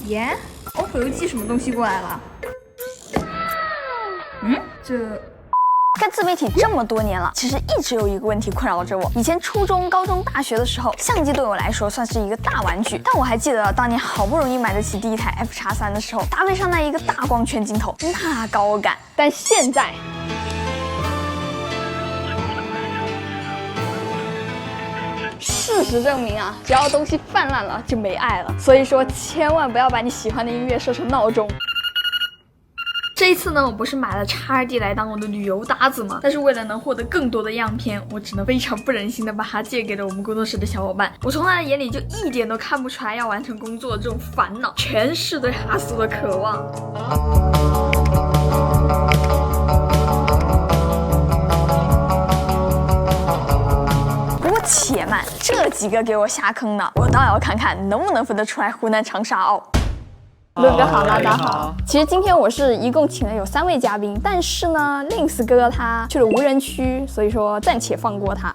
耶 ，OPPO 又寄什么东西过来了？这。 干自媒体这么多年了，其实一直有一个问题困扰着我。以前初中、高中、大学的时候，相机对我来说算是一个大玩具。但我还记得当年好不容易买得起第一台 F*3 的时候，搭配上那一个大光圈镜头，那高感。但现在，事实证明啊，只要东西泛滥了，就没爱了。所以说，千万不要把你喜欢的音乐设成闹钟。 这一次呢，我不是买了 XD 来当我的旅游搭子吗？但是为了能获得更多的样片，我只能非常不忍心的把它借给了我们工作室的小伙伴。我从他的眼里就一点都看不出来要完成工作的这种烦恼，全是对哈苏的渴望。不过且慢，这几个给我下坑呢，我倒要看看能不能分得出来湖南长沙哦。 乐哥好，大家好。其实今天我是一共请了有3位嘉宾，但是呢，Lins 哥哥他去了无人区，所以说暂且放过他。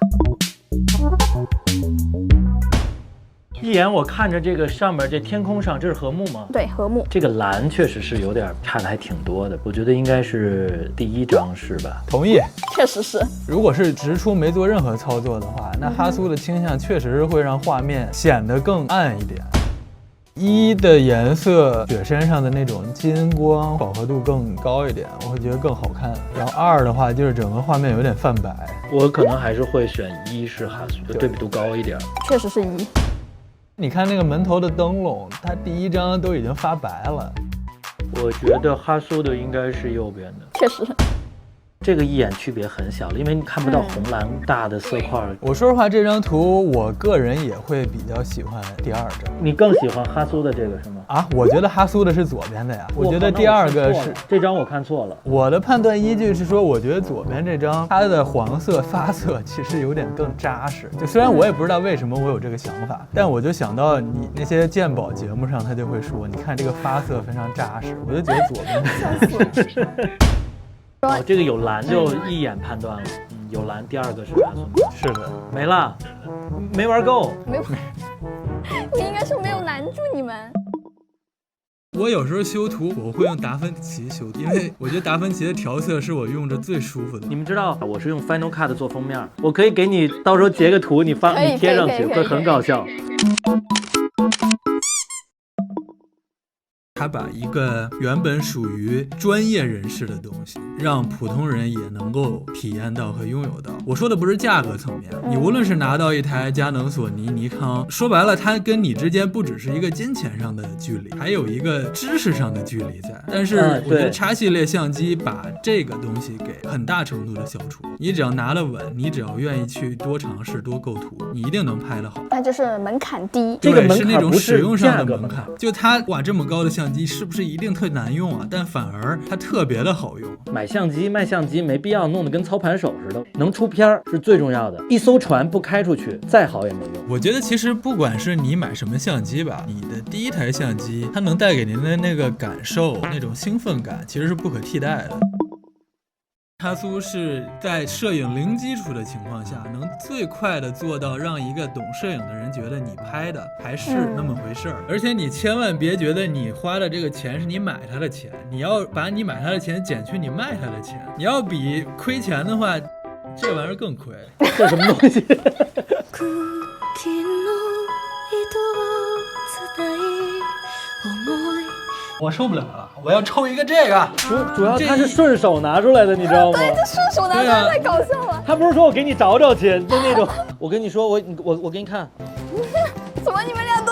一眼我看着这个上面这天空上，这是禾木吗？对，禾木。这个蓝确实是有点差的还挺多的，我觉得应该是第一张是吧？同意，确实是。如果是直出没做任何操作的话，那哈苏的倾向确实是会让画面显得更暗一点。 1的颜色，雪山上的那种金光，饱和度更高一点，我会觉得更好看。然后2的话，就是整个画面有点泛白。我可能还是会选1是哈苏，就对比度高一点。确实是1。你看那个门头的灯笼，它第一张都已经发白了。我觉得哈苏的应该是右边的。确实。 这个一眼区别很小，因为你看不到红蓝大的色块。我说实话，这张图我个人也会比较喜欢第2张。你更喜欢哈苏的这个是吗？啊，我觉得哈苏的是左边的呀。我觉得第2个是这张我看错了。我的判断依据是说，我觉得左边这张它的黄色发色其实有点更扎实。就虽然我也不知道为什么我有这个想法，但我就想到你那些鉴宝节目上，他就会说，你看这个发色非常扎实，我就觉得左边。哦，这个有蓝就一眼判断了，有蓝，第2个是哈苏，是的，没了，没玩够，没有，我应该是没有拦住你们。我有时候修图，我会用达芬奇修，因为我觉得达芬奇的调色是我用着最舒服的。你们知道我是用 Final Cut 做封面，我可以给你到时候截个图，你贴上去，会很搞笑。他把一个原本属于专业人士的东西，让普通人也能够体验到和拥有到。我说的不是价格层面，你无论是拿到一台佳能、索尼、尼康，说白了，它跟你之间不只是一个金钱上的距离，还有一个知识上的距离在。但是我觉得X系列相机把这个东西给很大程度的消除。你只要拿得稳，你只要愿意去多尝试、多构图，你一定能拍得好。那就是门槛低，这个门槛是那种使用上的门槛。就它哇这么高的相机，是不是一定特难用啊？但反而它特别的好用。买相机卖相机没必要弄得跟操盘手似的，能出片是最重要的。一艘船不开出去，再好也没用。我觉得其实不管是你买什么相机吧，你的第一台相机它能带给您的那个感受，那种兴奋感，其实是不可替代的。哈苏是在摄影零基础的情况下，能最快的做到让一个懂摄影的人觉得你拍的还是那么回事儿。而且你千万别觉得你花的这个钱是你买它的钱，你要把你买它的钱减去你卖它的钱。你要比亏钱的话，这玩意儿更亏。这什么东西？我受不了了，我要抽一个这个。主要它是顺手拿出来的，你知道吗？对，这顺手拿出来太搞笑了。他不是说我给你找找去，就那种。我跟你说，我给你看。怎么你们俩都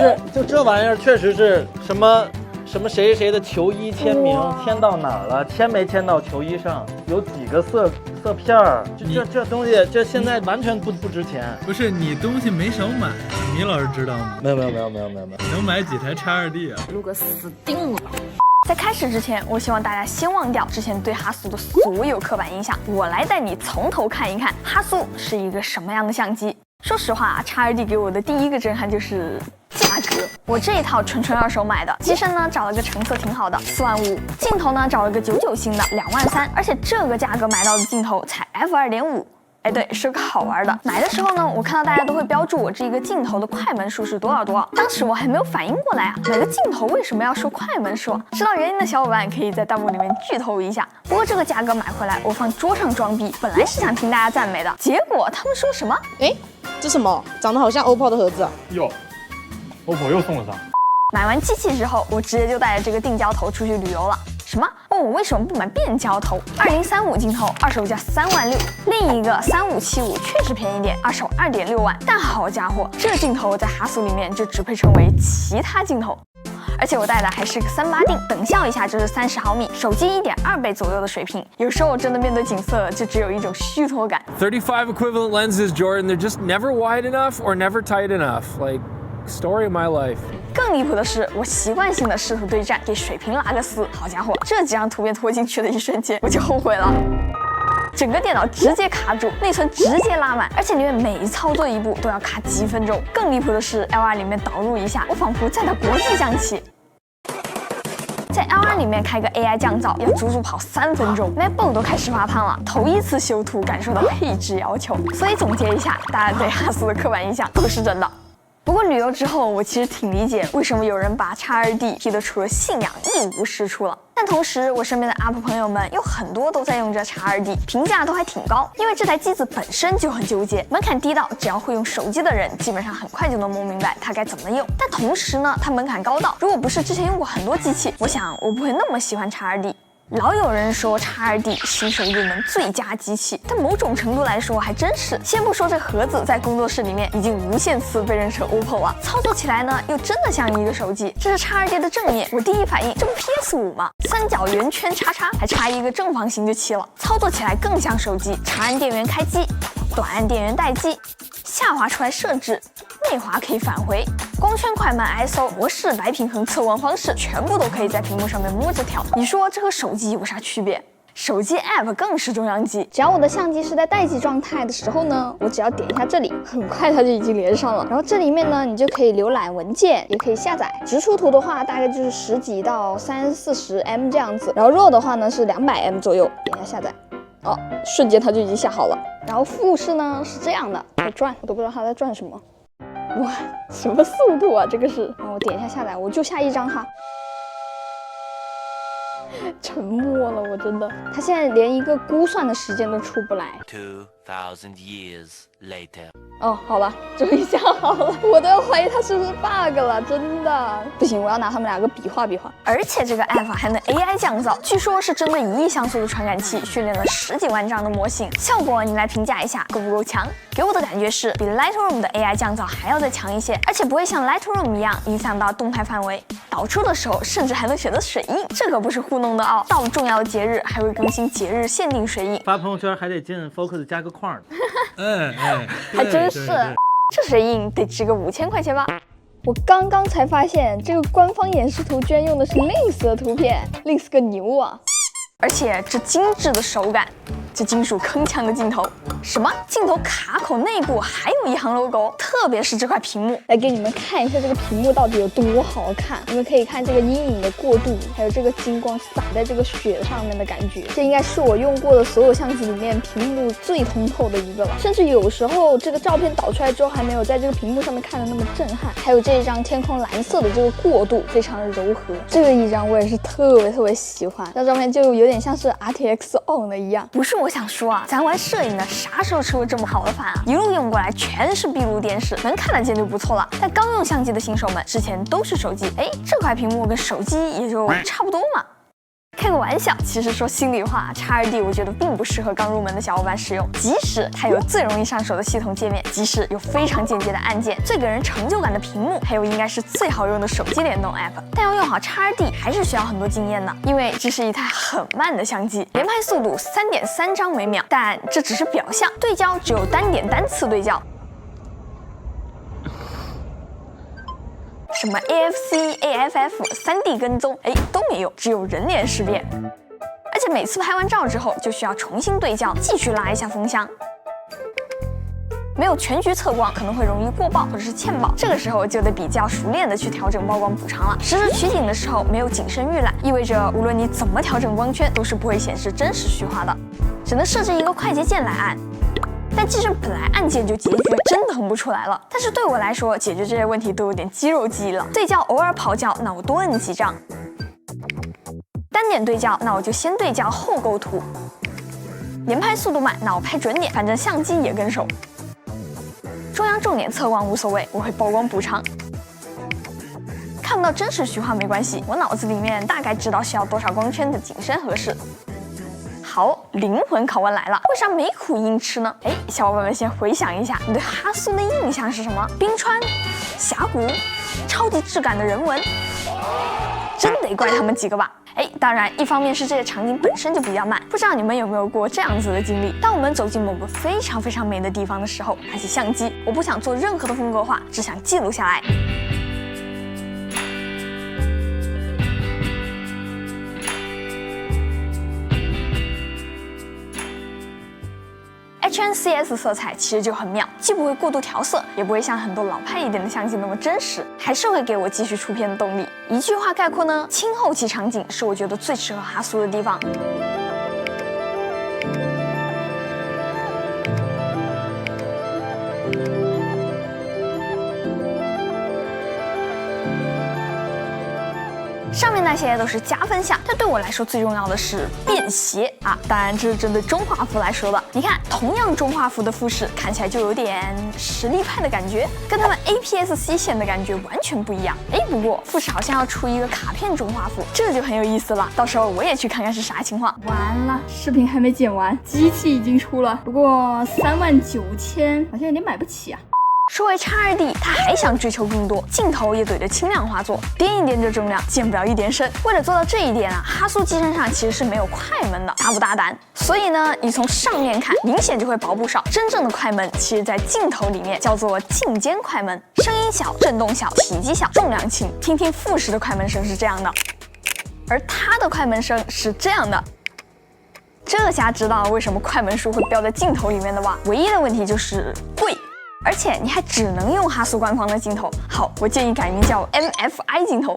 有？就这玩意儿确实是什么谁谁的球衣签名签到哪儿了，签没签到球衣上，有几个色片儿，这东西这现在完全不值钱。不是你东西没少买，米老师知道吗？没有。能买几台X2D啊？如果死定了。在开始之前，我希望大家先忘掉之前对哈苏的所有刻板印象，我来带你从头看一看哈苏是一个什么样的相机。说实话，X2D 给我的第一个震撼就是价格。我这一套纯二手买的，机身呢找了个成色挺好的45000，镜头呢找了个99星的23000，而且这个价格买到的镜头才f2.5。哎，对，是个好玩的。买的时候呢，我看到大家都会标注我这一个镜头的快门数是多少。当时我还没有反应过来啊，买个镜头为什么要说快门数？知道原因的小伙伴可以在弹幕里面剧透一下。不过这个价格买回来，我放桌上装逼，本来是想听大家赞美的，结果他们说什么？哎，这什么？长得好像 OPPO 的盒子啊！哟 ，OPPO 又送了啥？买完机器之后，我直接就带着这个定焦头出去旅游了。什么？问我为什么不买变焦头？2035镜头二手价36000，另一个3575确实便宜点，二手2.6万。但好家伙，这镜头在哈苏里面就只配称为其他镜头。而且我带的还是个38定，等效一下就是30毫米，手机1.2倍左右的水平。有时候真的面对景色，就只有一种虚脱感。35 equivalent lenses, Jordan. They're just never wide enough or never tight enough. Like, story of my life. 更离谱的是，我习惯性的试图对战，给水平拉个4。好家伙，这几张图片拖进去的一瞬间，我就后悔了。整个电脑直接卡住，内存直接拉满，而且里面每操作一步都要卡几分钟。更离谱的是 ，L2 里面导入一下，我仿佛在打国际象棋。在 L2 里面开个 AI 降噪，要足足跑3分钟 ，MacBook 都开始发烫了。头一次修图感受到配置要求，所以总结一下，大家对哈苏的刻板印象都是真的。不过旅游之后，我其实挺理解为什么有人把 X2D 踢得除了信仰一无是处了。但同时，我身边的 UP 朋友们有很多都在用着 X2D， 评价都还挺高。因为这台机子本身就很纠结，门槛低到只要会用手机的人，基本上很快就能摸明白它该怎么用。但同时呢，它门槛高到，如果不是之前用过很多机器，我想我不会那么喜欢 X2D。老有人说 X2D 新手入门最佳机器，但某种程度来说还真是。先不说这盒子在工作室里面已经无限次被认成 OPPO 了，操作起来呢又真的像一个手机。这是 X2D 的正面，我第一反应这不 PS5 吗？三角圆圈叉叉，还差一个正方形就齐了。操作起来更像手机，长按电源开机，短按电源待机，下滑出来设置，内滑可以返回，光圈快慢 ISO 模式白平衡测温方式全部都可以在屏幕上面摸着调。你说这和手机有啥区别？手机 App 更是中央机，只要我的相机是在待机状态的时候呢，我只要点一下这里，很快它就已经连上了。然后这里面呢，你就可以浏览文件，也可以下载。直出图的话，大概就是10几到30-40M 这样子。然后 RAW 的话呢是200M 左右，点一下下载，哦，瞬间它就已经下好了。然后复式呢是这样的，在转，我都不知道它在转什么。哇，什么速度啊！这个是，然后我点一下下载，我就下一张哈。沉默了，我真的。它现在连一个估算的时间都出不来。2000 years later。哦，好了，终于下好了，我都要怀疑它是不是 bug 了，真的不行，我要拿他们两个比划比划。而且这个 app 还能 AI 降噪，据说是针对1亿像素的传感器训练了10几万张的模型，效果你来评价一下够不够强？给我的感觉是比 Lightroom 的 AI 降噪还要再强一些，而且不会像 Lightroom 一样影响到动态范围，导出的时候甚至还能选择水印，这可不是糊弄的哦。到了重要的节日还会更新节日限定水印，发朋友圈还得进 Focus 加个框哎，还真是。这水印得值个5000块钱吧？我刚刚才发现，这个官方演示图居然用的是 Lens 的图片，Lens 个牛啊！而且这精致的手感，这金属铿锵的镜头，什么镜头卡口内部还有一行 logo， 特别是这块屏幕，来给你们看一下这个屏幕到底有多好看。你们可以看这个阴影的过渡，还有这个金光洒在这个雪上面的感觉，这应该是我用过的所有相机里面屏幕最通透的一个了。甚至有时候这个照片导出来之后，还没有在这个屏幕上面看的那么震撼。还有这一张天空蓝色的这个过渡，非常的柔和。这个一张我也是特别喜欢，这照片就有点像是 RTX On 的一样。不是我想说啊，咱玩摄影的啥时候吃过这么好的饭啊？一路用过来全是闭路电视，能看得见就不错了。但刚用相机的新手们之前都是手机，哎，这块屏幕跟手机也就差不多嘛。开个玩笑，其实说心里话 ，X2D 我觉得并不适合刚入门的小伙伴使用。即使它有最容易上手的系统界面，即使有非常简洁的按键、最给人成就感的屏幕，还有应该是最好用的手机联动 App， 但要用好 X2D 还是需要很多经验的，因为这是一台很慢的相机，连拍速度3.3张每秒，但这只是表象，对焦只有单点单次对焦。什么 AFC、AFF、3D 跟踪，哎，都没有，只有人脸识别。而且每次拍完照之后，就需要重新对焦，继续拉一下风箱。没有全局测光，可能会容易过曝或者是欠曝，这个时候就得比较熟练的去调整曝光补偿了。实时取景的时候没有景深预览，意味着无论你怎么调整光圈，都是不会显示真实虚化的，只能设置一个快捷键来按。但机身本来按键就拮据，真腾不出来了。但是对我来说，解决这些问题都有点肌肉记忆了。对焦偶尔跑焦，那我多摁几张；单点对焦，那我就先对焦后构图；连拍速度慢，那我拍准点，反正相机也跟手。中央重点测光无所谓，我会曝光补偿。看不到真实虚化没关系，我脑子里面大概知道需要多少光圈的景深合适。好，灵魂拷问来了，为啥没苦硬吃呢？哎，小伙伴们先回想一下，你对哈苏的印象是什么？冰川、峡谷、超级质感的人文，真得怪他们几个吧？哎，当然，一方面是这些场景本身就比较慢，不知道你们有没有过这样子的经历？当我们走进某个非常非常美的地方的时候，拿起相机，我不想做任何的风格化，只想记录下来。HNCS 色彩其实就很妙，既不会过度调色，也不会像很多老派一点的相机那么真实，还是会给我继续出片的动力。一句话概括呢，轻后期场景是我觉得最适合哈苏的地方。上面那些都是加分项，但对我来说最重要的是便携啊！当然这是针对中画幅来说的。你看，同样中画幅的富士看起来就有点实力派的感觉，跟他们 APS-C 线的感觉完全不一样。哎，不过富士好像要出一个卡片中画幅，这就很有意思了。到时候我也去看看是啥情况。完了，视频还没剪完，机器已经出了，不过39000好像有点买不起啊。说回 X2D， 他还想追求更多，镜头也怼着轻量化做，掂一掂这重量，见不了一点深。为了做到这一点啊，哈苏机身上其实是没有快门的，大不大胆？所以呢，你从上面看，明显就会薄不少。真正的快门，其实在镜头里面叫做镜间快门，声音小，震动小，体积小，重量轻。听听富士的快门声是这样的，而它的快门声是这样的。这下知道为什么快门数会标在镜头里面的吧？唯一的问题就是贵。而且你还只能用哈苏官方的镜头。好，我建议改名叫 MFI 镜头。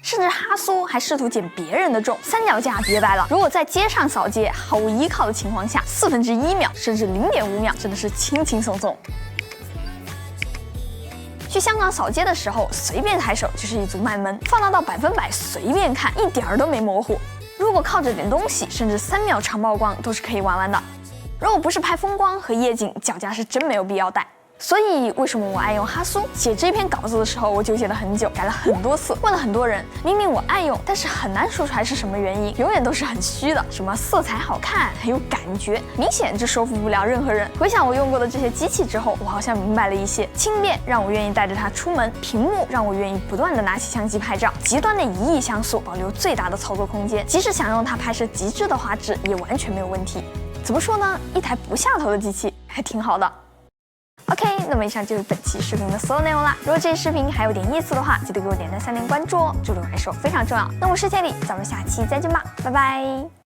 甚至哈苏还试图减别人的重，三脚架别掰了。如果在街上扫街毫无依靠的情况下，1/4秒甚至0.5秒，真的是轻轻松松。去香港扫街的时候，随便抬手就是一组慢门，放大到100%随便看，一点儿都没模糊。如果靠着点东西，甚至3秒长曝光都是可以玩的。如果不是拍风光和夜景，脚架是真没有必要带。所以为什么我爱用哈苏？写这篇稿子的时候，我纠结了很久，改了很多次，问了很多人。明明我爱用，但是很难说出来是什么原因，永远都是很虚的，什么色彩好看，很有感觉，明显就说服不了任何人。回想我用过的这些机器之后，我好像明白了一些：轻便让我愿意带着它出门，屏幕让我愿意不断的拿起相机拍照，极端的1亿像素保留最大的操作空间，即使想用它拍摄极致的画质，也完全没有问题。怎么说呢？一台不下头的机器还挺好的。OK， 那么以上就是本期视频的所有内容啦。如果这期视频还有点意思的话，记得给我点赞、3连关注哦，这对我来说非常重要。那我是千里，咱们下期再见吧，拜拜。